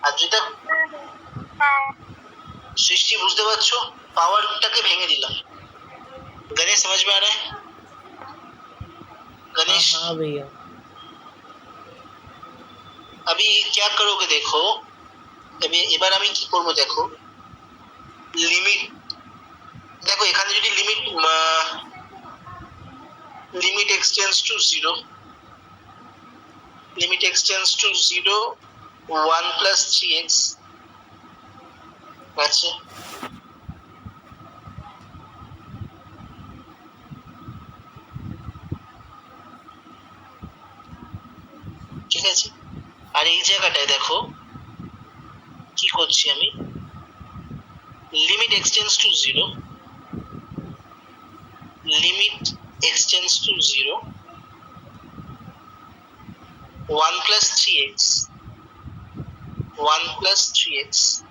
আর যেটা सृष्टि बुझते पारछो पावरটাকে ভেঙে দিলাম गणेश समझ में आ रहा है गणेश हाँ भैया अभी क्या करोगे देखो अभी এবার আমি কি করব দেখো লিমিট দেখো এখানে যদি limit extends to 0 limit extends to 0 1 plus 3x আছে ঠিক আছে আর এই জায়গাটায় দেখো কি করছি আমি limit extends to 0 limit extends to 0 1 plus 3x 1 plus 3x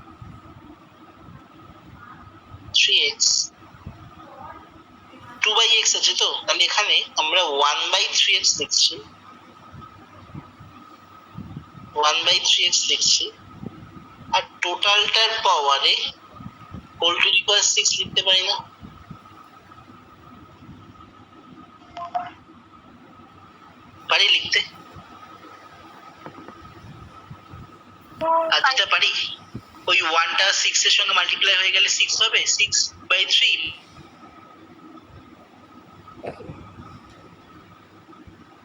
3x 2 by x আছে তো তাহলে এখানে আমরা 1 by 3x লিখছি 1 by 3x লিখছি আর টোটালটার পাওয়ারে হোল টু দি পাওয়ার 6 লিখতে পারি না পারি লিখতে আর যেটা পারি ওই 1টা 6 এর সঙ্গে মাল্টিপ্লাই হয়ে গেলে 6 হবে 6 by 3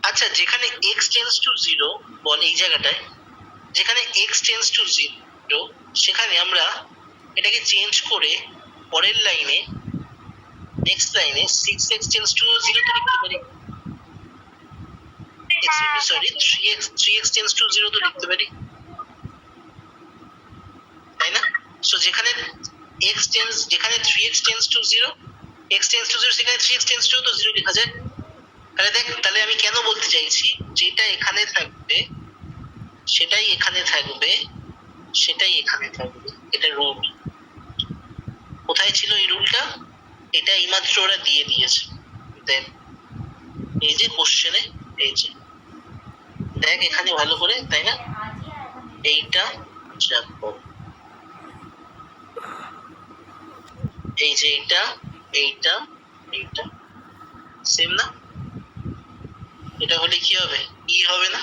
আচ্ছা যেখানে x টেন্ডস টু 0 বল এই জায়গাটায় যেখানে x টেন্ডস টু 0 সেখানে আমরা এটাকে চেঞ্জ করে পরের লাইনে নেক্সট লাইনে 6x টেন্ডস টু 0 তো লিখতে পারি সরি 3x টেন্ডস টু 0 তো লিখতে পারি তাই না সো যেখানে যেখানে 3x tends to 0 x tends to 0 সেখানে 3x টেন্ডস টু 0 লেখা যায় তাহলে দেখ তাহলে আমি কেন বলতে চাইছি যেটা এখানে থাকবে সেটাই এখানে থাকবে সেটাই এখানে থাকবে এটা রুল কোথায় ছিল এই রুলটা এটা এইমাত্র ওরা দিয়ে দিয়েছে দেখ এই যে কোশ্চেনে এই যে দেখ এখানে ভালো করে তাই না এইটা রাখবো এই যে এইটা এইটা এইটা সেম না এটা হলে কি হবে ই হবে না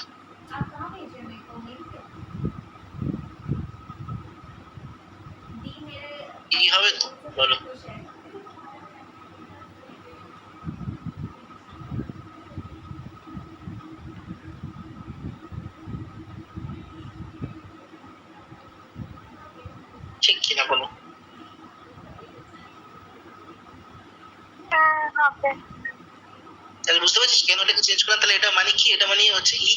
ই হবে তো বলো ঠিক কিনা বলো তাহলে বুঝতে পারছিস কেন এটাকে চেঞ্জ করলাম তাহলে এটা মানে কি এটা মানে হচ্ছে ই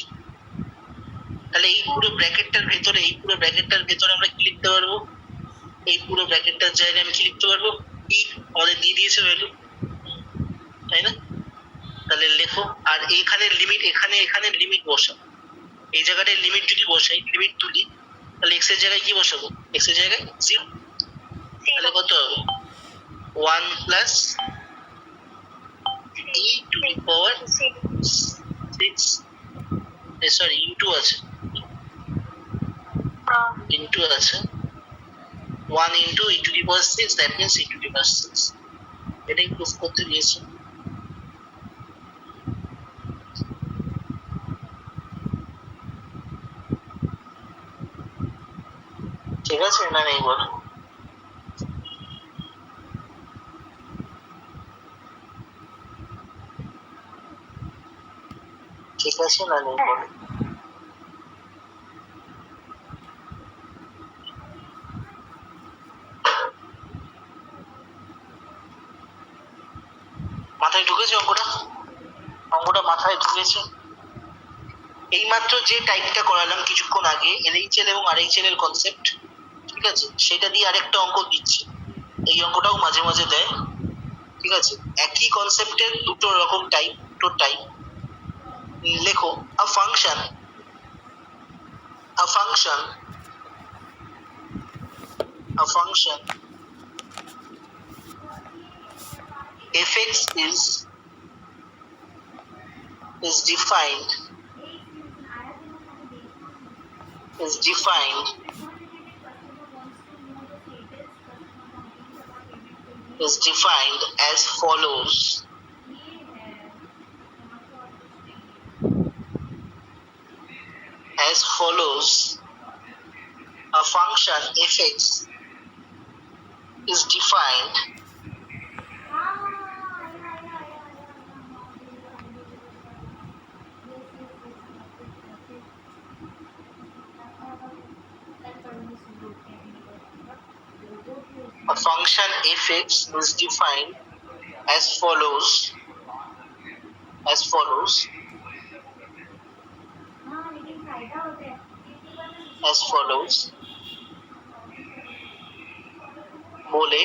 তাহলে এই পুরো ব্র্যাকেটটার ভেতরে আমরা কি লিখতে পারবো এই পুরো ব্র্যাকেটটার জায়গায় আমি কি লিখতে পারবো ই আমাদের দিয়ে দিয়েছে ভ্যালু তাই না তাহলে লেখো আর এইখানে লিমিট এখানে লিমিট বসাবো এই জায়গাটায় লিমিট যদি বসাই লিমিট তুলি তাহলে x এর জায়গায় কি বসাবো x এর জায়গায় 0 তাহলে কত হবে 1 plus e to the power 6 sorry into আছে ইনটু আছে 1 into e to the power 6 that means e to the power 6 এটাই প্রুফ করতে দিয়েছি ঠিক আছে না নেই বল ঠিক আছে না নেই বল মাথায় ঢুকেছে অঙ্কটা মাথায় ঢুকেছে এইমাত্র যে টাইপটা করালাম কিছুক্ষণ আগে এলএইচএল এবং আরএইচএল এর কনসেপ্ট ঠিক আছে সেটা দিয়ে আরেকটা অঙ্ক দিচ্ছি এই অঙ্কটাও মাঝে মাঝে দেয় ঠিক আছে একই কনসেপ্টের দুটো রকম টাইপ লেখো a function fx is defined is defined as follows. As follows, a function f(x) is defined a function f(x) is defined as follows. As follows. As follows. বলে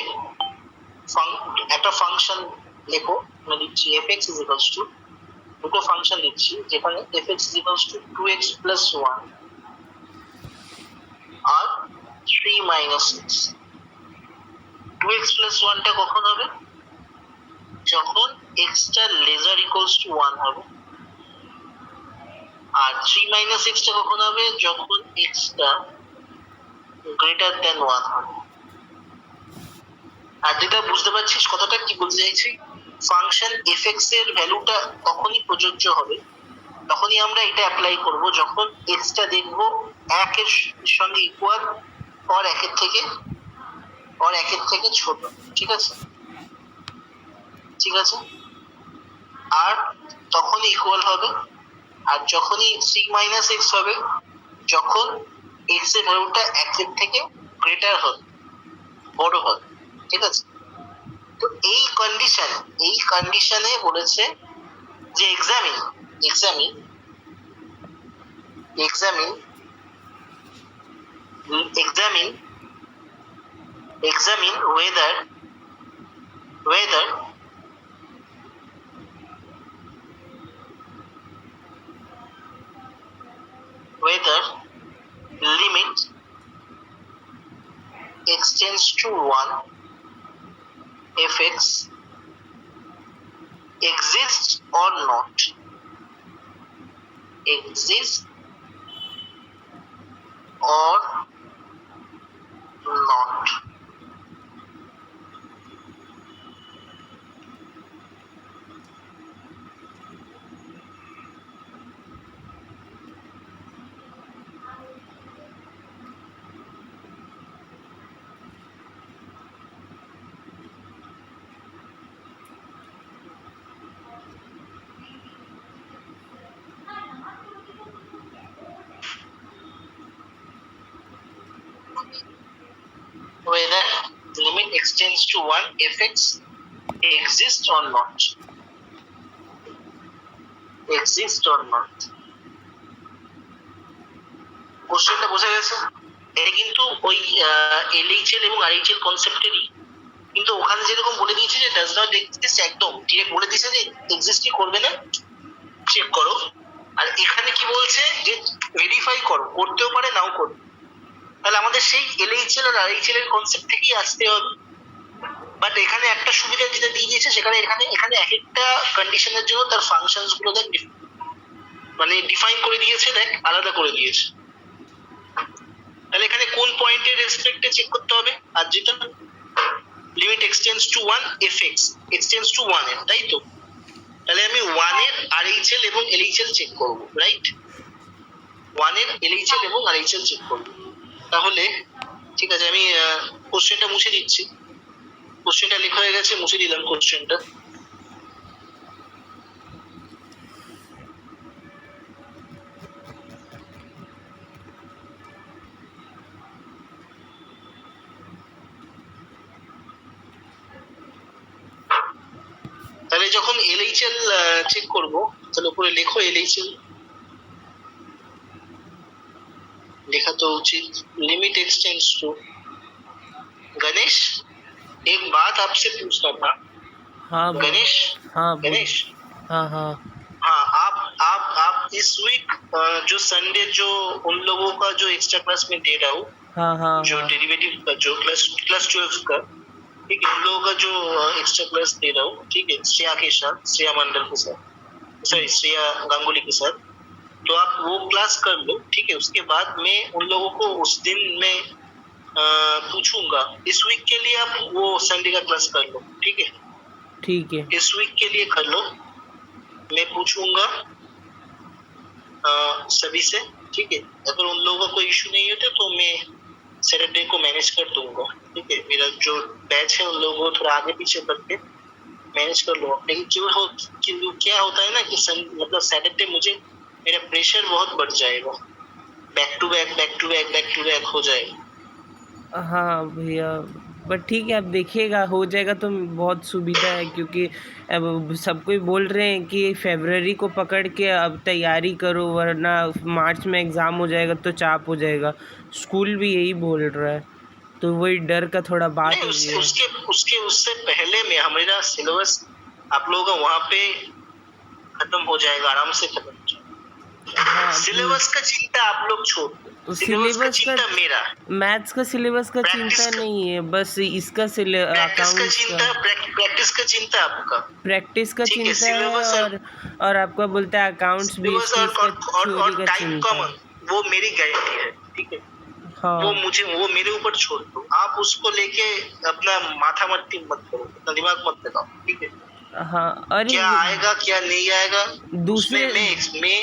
একটা ফাংশন লেখো, আমি লিখছি f(x) is equals to দুটো function লিখছি যেখানে f(x) is equals to 2x plus 1 R 3 minus 6. 2x plus 1 টা কখন হবে? যখন x টা লেজার ইকুয়ালস টু 1 হবে। আর 3 minus x টা কখন হবে? যখন x টা গ্রেটার দ্যান 1 হবে। আর যেটা বুঝতে পারছিস কথাটা কি বলতে চাইছি, ফাংশন f(x) এর ভ্যালুটা তখনই প্রযোজ্য হবে, তখনই আমরা এটা অ্যাপ্লাই করব যখন x টা দেখব 1 এর সঙ্গে ইকুয়াল অর 1 এর থেকে ছোট। ঠিক আছে, ঠিক আছে। আর তখনই ইকুয়াল হবে। আর যখনই 3 minus x হবে, যখন x এর ভ্যালুটা 1 এর থেকে গ্রেটার হবে, বড় হবে। ঠিক আছে, তো এই কন্ডিশনে বলেছে যে examine whether limit x tends to 1 f(x) exists or not. Exists or not. Whether limit x tends to 1 f(x) exists or not. Exist or not. কোশ্চেনটা বোঝা গেছে? এটা কিন্তু ওই LHL এবং RHL কনসেপ্টেরই, কিন্তু ওখানে যেরকম বলে দিয়েছে যে ডাজ নট এক্সিস্ট, একদম ডিরেক্ট বলে দিয়েছে যে এক্সিস্টই করবে না, চেক করো। আর এখানে কি বলছে যে ভেরিফাই করো, করতেও পারে নাও করবে। তাহলে আমাদের সেই LHL আর RHL এর কনসেপ্ট থেকেই আসতে হবে। বাট এখানে একটা সুবিধা যেটা দিয়ে দিয়েছে, সেখানে এখানে এক একটা কন্ডিশনের জন্য তার ফাংশনস গুলো দেখ মানে ডিফাইন করে দিয়েছে, দেখ আলাদা করে দিয়েছে। তাহলে এখানে কোন পয়েন্টের রেসপেক্টে চেক করতে হবে? আর যেটা limit x tends to 1 f(x) x tends to 1 এর, তাই তো? তাহলে আমি 1 এর RHL এবং LHL চেক করব, রাইট? 1 এর LHL এবং RHL চেক করব। তাহলে ঠিক আছে, আমি কোশ্চেনটা মুছে দিচ্ছি। কোশ্চেনটা লেখা হয়ে গেছে, মুছে দিলাম কোশ্চেনটা। তাহলে যখন LHL চেক করব, তাহলে উপরে লেখো LHL, লেখা তো उचित। Limit x tends to, Ganesh एक बात आपसे पूछना था। हाँ गणेश, हाँ गणेश, हाँ हाँ हाँ आप इस वीक जो संडे जो उन लोगों का जो एक्स्ट्रा क्लास में दे रहा हूँ, हाँ हाँ जो डेरिवेटिव का जो क्लास 12 का, ठीक है, उन लोगों का जो एक्स्ट्रा क्लास दे रहा हूँ, ठीक है, श्रेया के साथ, श्रेया मंडल के साथ, सॉरी श्रेया गांगुली के साथ, तो आप वो क्लास कर लो। ठीक है, उसके बाद मैं उन लोगों को उस दिन में पूछूंगा। इस वीक के लिए आप वो संडे का क्लास कर लो, ठीक है? ठीक है। इस वीक के लिए कर लो, मैं पूछूंगा सभी से, ठीक है? अगर उन लोगों का कोई इशू नहीं होता तो मैं सैटरडे को मैनेज कर दूंगा, ठीक है? मेरा जो बैच है उन लोगों को थोड़ा आगे पीछे करके मैनेज कर लो। लेकिन क्या होता है ना कि मतलब सैटरडे मुझे मेरा प्रेशर बहुत बढ़ जाएगा, back to back back to back back to back हो जाएगा। हाँ भैया, बट ठीक है, अब देखिएगा, हो जाएगा तो बहुत सुविधा है, क्योंकि अब सब कोई बोल रहे हैं कि फरवरी को पकड़ के अब तैयारी करो, वरना मार्च में एग्ज़ाम हो जाएगा तो चाप हो जाएगा। स्कूल भी यही बोल रहा है, तो वही डर का थोड़ा बात नहीं, हुई है। उससे पहले में हमारा सिलेबस आप लोगों का वहाँ पे खत्म हो जाएगा, आराम से खत्म हो जाएगा। हाँ, सिलेबस का चिंता आप लोग छोड़ दो, सिलेबस का चिंता मेरा। मैथ्स का सिलेबस का चिंता नहीं है, बस इसका अकाउंट्स का प्रैक्टिस का चिंता आपका, प्रैक्टिस का ठीक है? चिंता है, सिलेबस और आपका बोलता है अकाउंट्स सिलेबस बेस्ड इसका थ्योरी का टाइम चिंता है। कॉमन, वो मेरी गारंटी है, ठीक है? हाँ वो मेरे ऊपर छोड़ दो, आप उसको लेके अपना माथा मत करो, अपना दिमाग मत लगाओ, ठीक है? हाँ। अरे क्या आएगा क्या नहीं आएगा दूसरे उसमें मैं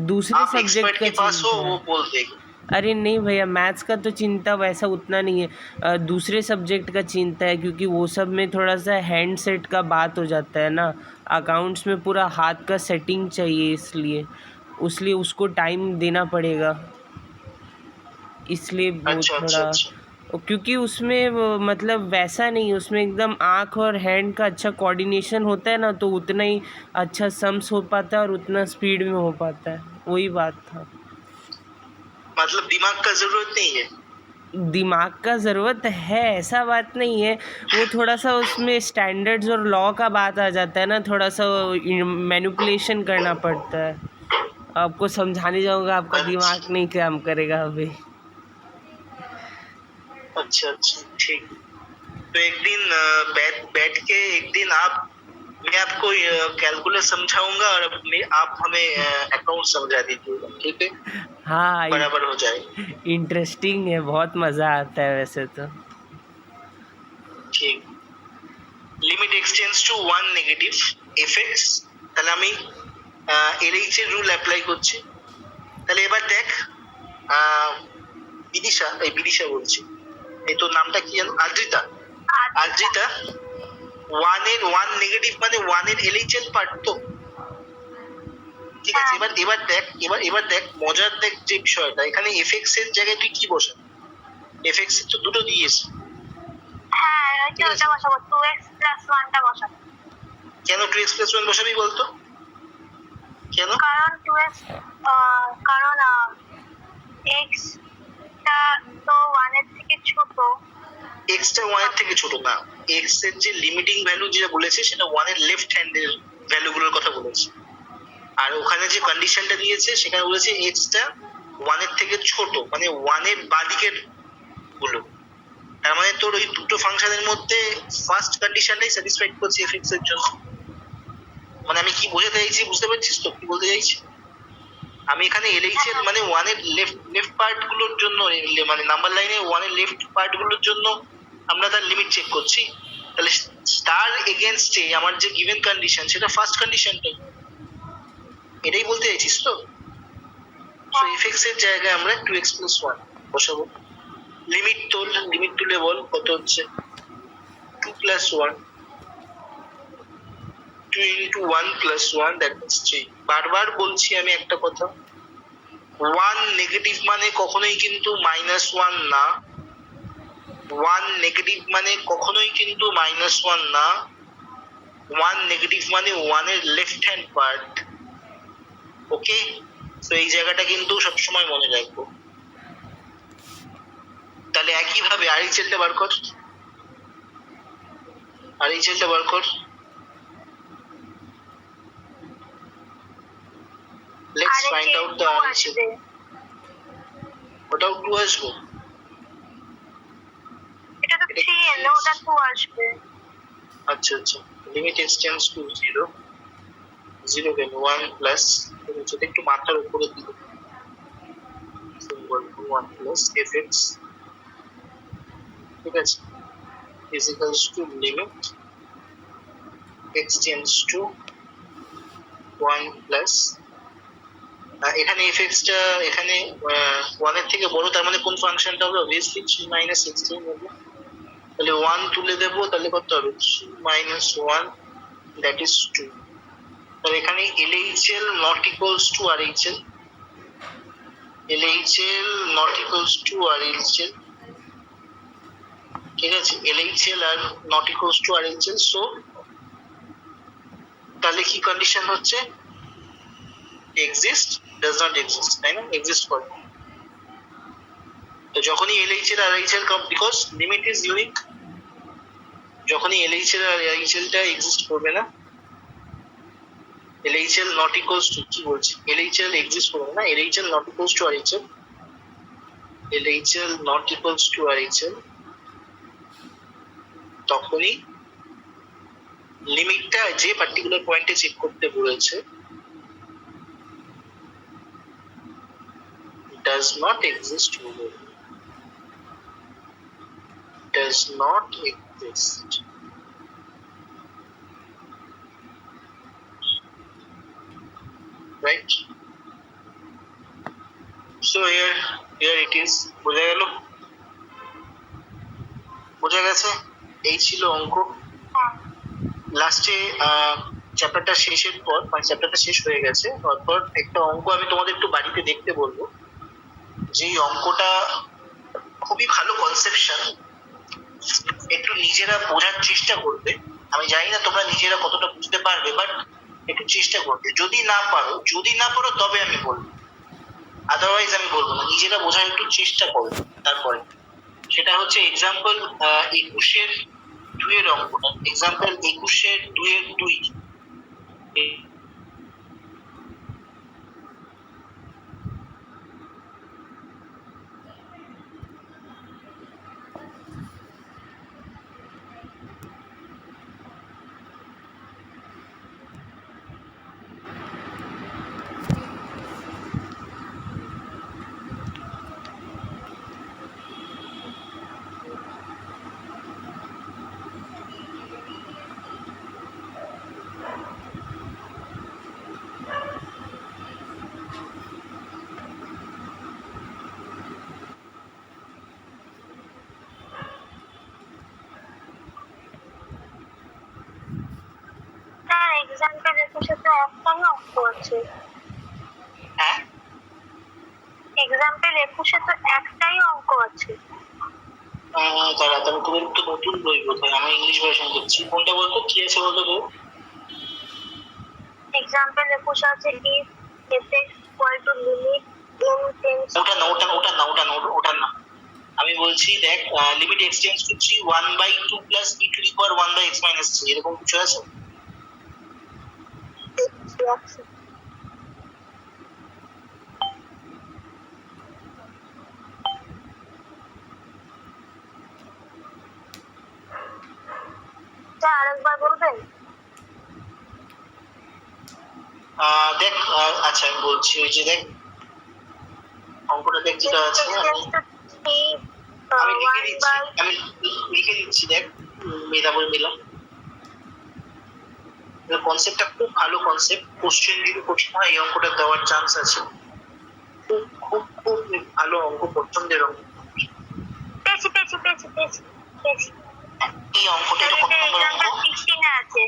दूसरे आप सब्जेक्ट एक्सपर्ट का के पास हो, चिंता वो है। बोल देगा। अरे नहीं भैया, मैथ्स का तो चिंता वैसा उतना नहीं है, दूसरे सब्जेक्ट का चिंता है, क्योंकि वो सब में थोड़ा सा हैंड सेट का बात हो जाता है ना। अकाउंट्स में पूरा हाथ का सेटिंग चाहिए, इसलिए उसको टाइम देना पड़ेगा, इसलिए वो अच्छा अच्छा थोड़ा, अच्छा। क्योंकि उसमें मतलब वैसा नहीं, उसमें एकदम आँख और हैंड का अच्छा कोऑर्डिनेशन होता है ना, तो उतना ही अच्छा सम्स हो पाता है और उतना स्पीड में हो पाता है, वही बात था। मतलब दिमाग का जरूरत नहीं है? दिमाग का ज़रूरत है, ऐसा बात नहीं है, वो थोड़ा सा उसमें स्टैंडर्ड्स और लॉ का बात आ जाता है ना, थोड़ा सा मैनिपुलेशन करना पड़ता है। आपको समझाने जाऊँगा, आपका अच्छा दिमाग नहीं काम करेगा अभी। अच्छा अच्छा, ठीक। तो एक दिन बैठ के एक दिन मैं आपको कैलकुलस समझाऊंगा और आप हमें अकाउंट समझा दीजिएगा, ठीक है? हाँ, बराबर हो जाएगा। इंटरेस्टिंग है, बहुत मज़ा आता है वैसे तो। ঠিক। Limit x tends to one negative f x, তাহলে আমি এলএইচ এর রুল অ্যাপ্লাই করছি। তাহলে এবার দেখ, বিদিশা বলছি, এই তোর নামটা কি জানো? আদ্রিতা। আদ্রিতা, ওয়ান নেগেটিভ মানে ওয়ানের এলএইচ এর পার্ট তো, ঠিক আছে? এবার দেখ মজার দেখ যে বিষয়টা, এখানে এফএক্স এর জায়গায় তুই কি বসাবি? এফএক্স এর তো দুটো দিয়েছে। হ্যাঁ, ওটা বসাবো, 2x + 1 টা বসাবো। কেন 2x + 1 বসাবি বলতো? কেন? কারণ 2x কারণ x টা তো 1 এর থেকে ছোট। x টা 1 এর থেকে ছোট না, x এর যে লিমিটিং ভ্যালু যেটা বলেছে সেটা 1 এর লেফট হ্যান্ডের ভ্যালুগুলোর কথা বলেছে, আর ওখানে যে কন্ডিশনটা দিয়েছে সেখানে বলেছে x টা 1 এর থেকে ছোট, মানে 1 এর বাদিকের গুলো। তার মানে তোর ওই দুটো ফাংশনের মধ্যে ফার্স্ট কন্ডিশনটাই স্যাটিসফাইড করছে fx এর জন্য। মানে আমি কি বোঝাতে চাইছি বুঝতে পারছিস তো কি বলতে চাইছি? আমি এখানে এলএইচ এর মানে 1 এর লেফট পার্ট গুলোর জন্য, মানে নাম্বার লাইনে 1 এর লেফট পার্ট গুলোর জন্য আমরা তার লিমিট চেক করছি। তাহলে তার এগেইনস্টে আমার যে গিভেন কন্ডিশন সেটা ফার্স্ট কন্ডিশনটাই, এটাই বলতে চাইছিস তো? সো এফএক্স এর জায়গায় আমরা 2x + 1 বসাবো। লিমিট তুলে বল কত হচ্ছে? 2 + 1, 2 into 1 + 1, দ্যাট মিন্স 3। বারবার বলছি আমি একটা কথা, 1 নেগেটিভ মানে কখনোই কিন্তু -1 না, 1 নেগেটিভ মানে কখনোই কিন্তু -1 না, 1 নেগেটিভ মানে 1 এর লেফট হ্যান্ড পার্ট, ওকে? তো এই জায়গাটা কিন্তু সবসময় মনে রাখবো। তাহলে একইভাবে আরএইচএলটা বার কর, আরএইচএলটা বার কর। Let's find out the RHL. ওটাও 2 আসবে? এটা তো 3 এলো, ওটা 2 আসবে। আচ্ছা আচ্ছা, লিমিট এক্সটেন্ডস টু 0, 0 কেন 1 প্লাস, সেটা একটু মাথার উপরে দিল, 1 প্লাস fx ঠিক আছে, is equals to limit x tends to 1 plus এখানে fx টা এখানে 1 এর থেকে বড়, তার মানে কোন ফাংশনটা হবে? অবভিয়াসলি 3 minus x টা হবে। তাহলে 1 তুলে দেবো, তাহলে কত হবে? 3 minus 1 that is 2। তাহলে এখানে LHL not equals to RHL, LHL not equals to RHL, ঠিক আছে, LHL আর not equals to RHL। So তাহলে কি কন্ডিশন হচ্ছে? exist does not exist, তাই না? exist করে। তো যখনই LHL আর RHL because limit is unique, যখনই LHL আর RHL টা এক্সিস্ট করবে না, LHL not equals to, কি বলছি, LHL এক্সিস্ট করবে না, LHL not equals to RHL, LHL not equals to RHL, তখনই লিমিটটা যে পার্টিকুলার পয়েন্টে চেক করতে বলেছে does not exist, does not exist। right, so here it is। বোঝা গেল? বোঝা গেছে? এই ছিল অঙ্ক। লাস্টে চ্যাপ্টারটা শেষের পর, মানে চ্যাপ্টারটা শেষ হয়ে গেছে, তারপর একটা অঙ্ক আমি তোমাদের একটু বাড়িতে দেখতে বলবো, যেই অঙ্কটা খুবই ভালো কনসেপশন, একটু নিজেরা বোঝার চেষ্টা করবে। আমি জানি না তোমরা নিজেরা কতটা বুঝতে পারবে, বাট একটু চেষ্টা করবে। যদি না পারো তবে আমি বলবো, আদারওয়াইজ আমি বলবো না। নিজেরা বোঝার একটু চেষ্টা করো। তারপরে সেটা হচ্ছে এক্সাম্পল 21-2 অঙ্কটা, এক্সাম্পল 21-2 এক্সাম্পল 21 তো একটাই অঙ্ক আছে। হ্যাঁ, এক্সাম্পল 21 তো একটাই অঙ্ক আছে। তারা তুমি খুব একটু নতুন বই বোধহয়, আমি ইংলিশ ভার্সন দেখছি। কোনটা বলতো, কি আছে বলতো তো? এক্সাম্পল 21 আছে if fx equal to limit n tends ওটা না। আমি বলছি দেখ, limit x tends to 3 1/2 plus e to the power 1/x - 3, এরকম কিছু আছে? আরেকবার বলবেন? দেখ, আচ্ছা আমি বলছি, ওই যে দেখ অঙ্কটা দেখ যেটা আছে, আমি লিখে দিচ্ছি দেখ, মেধাবল মিলাম। কনসেপ্টটা খুব ভালো কনসেপ্ট, কোশ্চেন যদি প্রশ্ন হয় এই অঙ্কটা দেওয়ার চান্স আছে। খুব খুব খুব ভালো অঙ্ক, পছন্দের অঙ্ক। এই অঙ্কটা কত নম্বর অঙ্ক? আছে।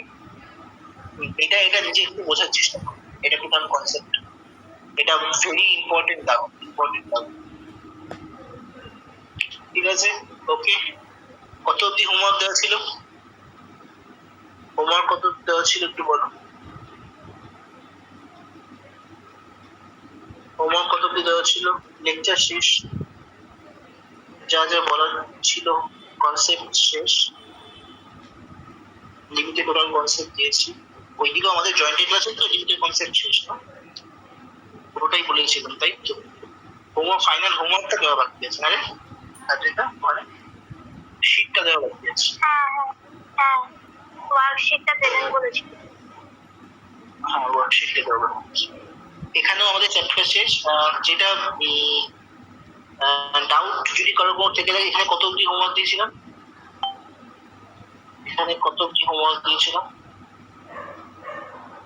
এটা নিজে একটু বোঝার চেষ্টা করো, এটা টোটাল কনসেপ্ট, এটা ভেরি ইম্পর্টেন্ট দাও। ঠিক আছে, ওকে। কত অব্দি হোমওয়ার্ক দেওয়া ছিল? হোমওয়ার্ক কত দেওয়া ছিল একটু বলো। হোমওয়ার্ক কত অব্দি দেওয়া ছিল? লেকচার শেষ, যা যা বলার ছিল কনসেপ্ট শেষ, লিমিটেড টোটাল কনসেপ্ট দিয়েছি। ওইদিকেও আমাদের জয়েন্টেড ক্লাস হতো, লিমিটেড কনসেপ্ট শেষ না, পুরোটাই বলেছিলাম, তাই তো? হোমওয়ার্ক, ফাইনাল হোমওয়ার্কটা দেওয়া বাকি আছে। আরে যেটা মানে শীটটা দেওয়া বাকি আছে। ওয়ার্কশিটটা দেবেন বলেছি। হ্যাঁ, ওয়ার্কশিটটা দেওয়া বাকি আছে। এখানেও আমাদের চ্যাপ্টার শেষ। যেটা ডাউট যদি কারো কোনো থেকে থাকে, এখানে কত অব্দি হোমওয়ার্ক দিয়েছিলাম? এখানে কত কি হোমওয়ার্ক দিয়েছিল?